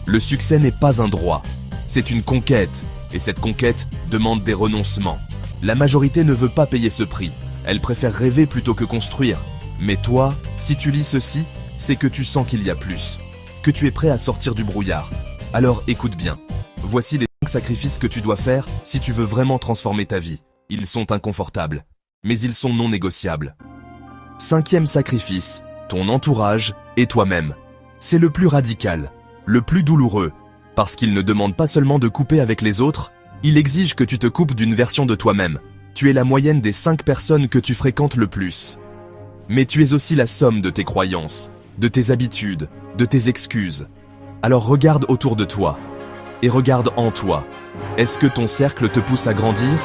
Le succès n'est pas un droit, c'est une conquête, et cette conquête demande des renoncements. La majorité ne veut pas payer ce prix, elle préfère rêver plutôt que construire. Mais toi, si tu lis ceci, c'est que tu sens qu'il y a plus, que tu es prêt à sortir du brouillard. Alors écoute bien, voici les 5 sacrifices que tu dois faire si tu veux vraiment transformer ta vie. Ils sont inconfortables, mais ils sont non négociables. 5e sacrifice, ton entourage et toi-même. C'est le plus radical, le plus douloureux, parce qu'il ne demande pas seulement de couper avec les autres, il exige que tu te coupes d'une version de toi-même. Tu es la moyenne des 5 personnes que tu fréquentes le plus. Mais tu es aussi la somme de tes croyances, de tes habitudes, de tes excuses. Alors regarde autour de toi, et regarde en toi. Est-ce que ton cercle te pousse à grandir,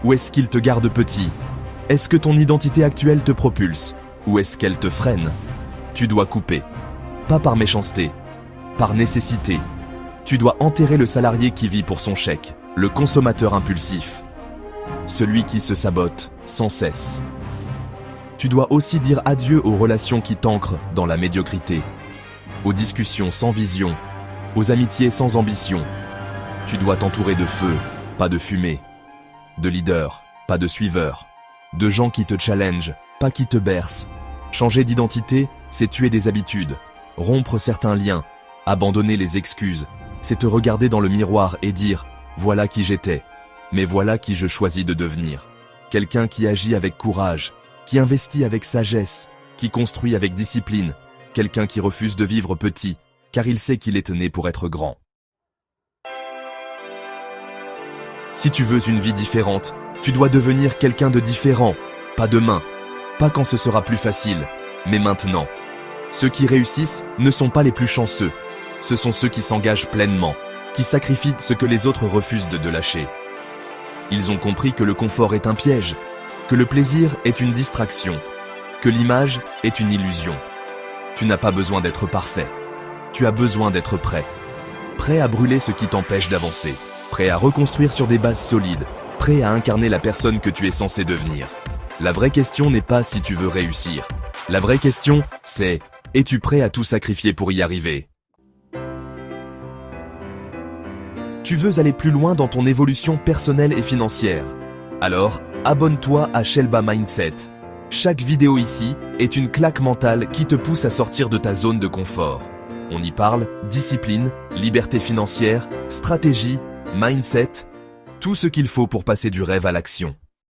ou est-ce qu'il te garde petit? Est-ce que ton identité actuelle te propulse, ou est-ce qu'elle te freine? Tu dois couper. Pas par méchanceté, par nécessité. Tu dois enterrer le salarié qui vit pour son chèque, le consommateur impulsif, celui qui se sabote sans cesse. Tu dois aussi dire adieu aux relations qui t'ancrent dans la médiocrité, aux discussions sans vision, aux amitiés sans ambition. Tu dois t'entourer de feu, pas de fumée, de leaders, pas de suiveurs, de gens qui te challengent, pas qui te bercent. Changer d'identité, c'est tuer des habitudes, rompre certains liens, abandonner les excuses, c'est te regarder dans le miroir et dire « Voilà qui j'étais, mais voilà qui je choisis de devenir ». Quelqu'un qui agit avec courage, qui investit avec sagesse, qui construit avec discipline, quelqu'un qui refuse de vivre petit, car il sait qu'il est né pour être grand. Si tu veux une vie différente, tu dois devenir quelqu'un de différent, pas demain, pas quand ce sera plus facile, mais maintenant. Ceux qui réussissent ne sont pas les plus chanceux, ce sont ceux qui s'engagent pleinement, qui sacrifient ce que les autres refusent de lâcher. Ils ont compris que le confort est un piège, que le plaisir est une distraction, que l'image est une illusion. Tu n'as pas besoin d'être parfait, tu as besoin d'être prêt. Prêt à brûler ce qui t'empêche d'avancer, prêt à reconstruire sur des bases solides, prêt à incarner la personne que tu es censé devenir. La vraie question n'est pas si tu veux réussir. La vraie question, c'est « Es-tu prêt à tout sacrifier pour y arriver ?» Tu veux aller plus loin dans ton évolution personnelle et financière. Alors, abonne-toi à Shelba Mindset. Chaque vidéo ici est une claque mentale qui te pousse à sortir de ta zone de confort. On y parle discipline, liberté financière, stratégie, mindset, tout ce qu'il faut pour passer du rêve à l'action.